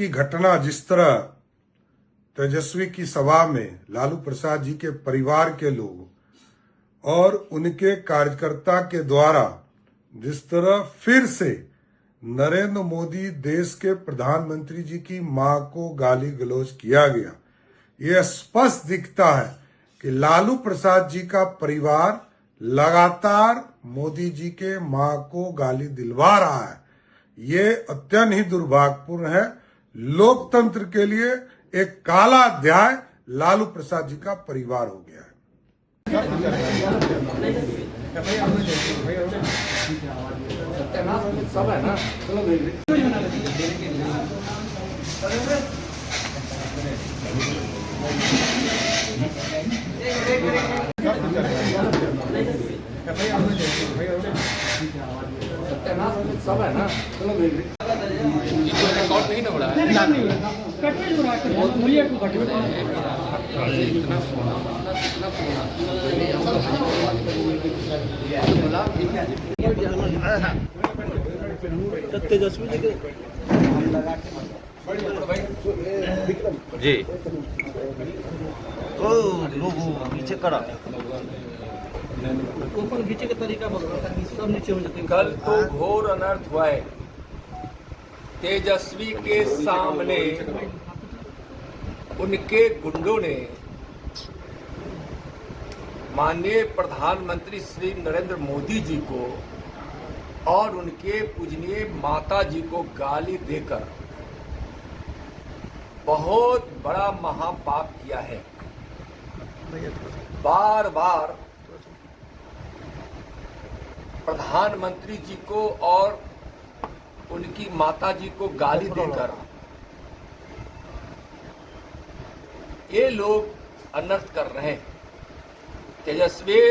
की घटना जिस तरह तेजस्वी की सभा में लालू प्रसाद जी के परिवार के लोग और उनके कार्यकर्ता के द्वारा जिस तरह फिर से नरेंद्र मोदी देश के प्रधानमंत्री जी की मां को गाली गलौज किया गया, यह स्पष्ट दिखता है कि लालू प्रसाद जी का परिवार लगातार मोदी जी के मां को गाली दिलवा रहा है। ये अत्यंत ही दुर्भाग्यपूर्ण है। लोकतंत्र के लिए एक काला अध्याय लालू प्रसाद जी का परिवार हो गया है। सब है ना, चलो रिकॉर्ड नहीं ना हो रहा है, कटवे हो रहा है, मुझे को कटवे इतना तेजस्वी जी जी तो लोग नीचे करा ऊपर नीचे का तरीका सब नीचे हो जाते हैं। कल तो घोर अनर्थ हुआ है। तेजस्वी के सामने उनके गुंडों ने माननीय प्रधानमंत्री श्री नरेंद्र मोदी जी को और उनके पूजनीय माता जी को गाली देकर बहुत बड़ा महापाप किया है। बार बार प्रधानमंत्री जी को और उनकी माता जी को गाली देकर ये लोग अनर्थ कर रहे हैं। तेजस्वी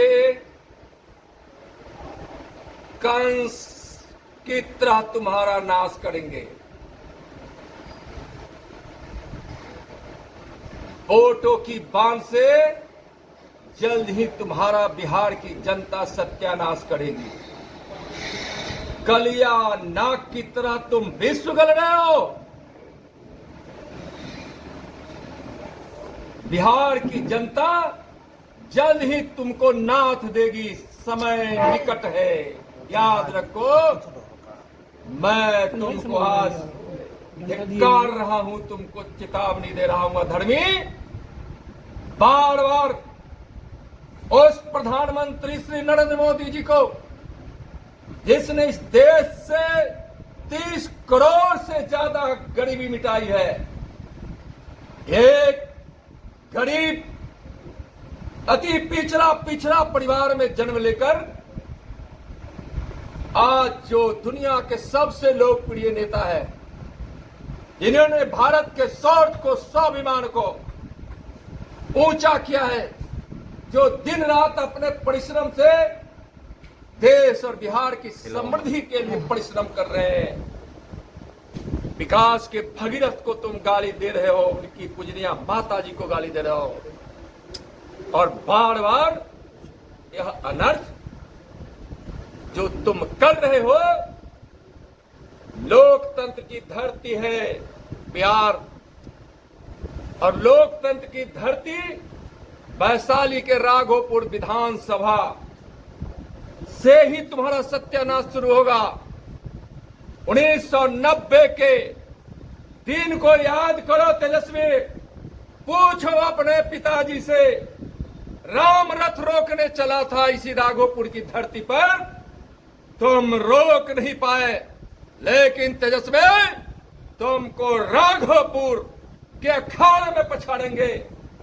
कंस की तरह तुम्हारा नाश करेंगे। वोटों की बांध से जल्द ही तुम्हारा बिहार की जनता सत्यानाश करेगी। कलिया नाक की तरह तुम विश्व गल रहे हो। बिहार की जनता जल्द ही तुमको नाथ देगी। समय निकट है, याद रखो। मैं तुमको आज धिक्कार रहा हूं, तुमको चेतावनी दे रहा हूं। अधर्मी बार बार उस प्रधानमंत्री श्री नरेंद्र मोदी जी को, जिसने इस देश से 30 करोड़ से ज्यादा गरीबी मिटाई है, एक गरीब अति पिछड़ा परिवार में जन्म लेकर आज जो दुनिया के सबसे लोकप्रिय नेता है, जिन्होंने भारत के शौर्य को, स्वाभिमान को ऊंचा किया है, जो दिन रात अपने परिश्रम से देश और बिहार की समृद्धि के लिए परिश्रम कर रहे हैं। विकास के भगीरथ को तुम गाली दे रहे हो, उनकी पूजनीय माता जी को गाली दे रहे हो, और बार बार यह अनर्थ जो तुम कर रहे हो। लोकतंत्र की धरती है बिहार, और लोकतंत्र की धरती वैशाली के राघोपुर विधानसभा से ही तुम्हारा सत्यानाश शुरू होगा। 1990 के दिन को याद करो तेजस्वी, पूछो अपने पिताजी से। राम रथ रोकने चला था इसी राघोपुर की धरती पर, तुम रोक नहीं पाए, लेकिन तेजस्वी तुमको राघोपुर के अखाड़े में पछाड़ेंगे।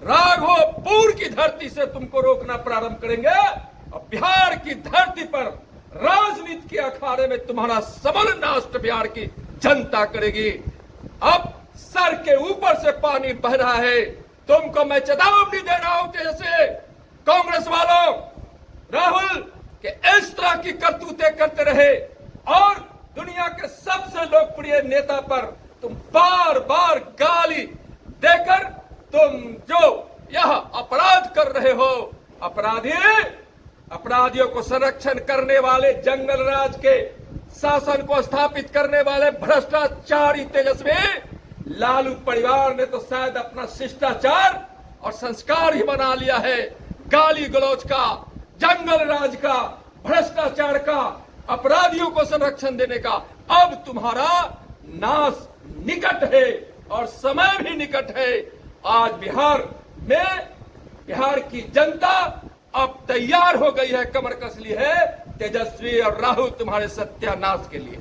राघोपुर की धरती से तुमको रोकना प्रारंभ करेंगे, और बिहार की धरती पर राजनीति के अखाड़े में तुम्हारा समूल नाश बिहार की जनता करेगी। अब सर के ऊपर से पानी बह रहा है। तुमको मैं चेतावनी दे रहा हूं तेजस्वी, कांग्रेस वालों, राहुल के इस तरह की करतूतें करते रहे और दुनिया के सबसे लोकप्रिय नेता पर तुम बार बार गाली देकर तुम जो यह अपराध कर रहे हो, अपराधियों को संरक्षण करने वाले, जंगल राज के शासन को स्थापित करने वाले भ्रष्टाचारी तेजस्वी लालू परिवार ने तो शायद अपना शिष्टाचार और संस्कार ही बना लिया है गाली गलौज का, जंगल राज का, भ्रष्टाचार का, अपराधियों को संरक्षण देने का। अब तुम्हारा नाश निकट है और समय भी निकट है। आज बिहार में बिहार की जनता अब तैयार हो गई है, कमर कस ली है तेजस्वी और राहुल तुम्हारे सत्यानाश के लिए।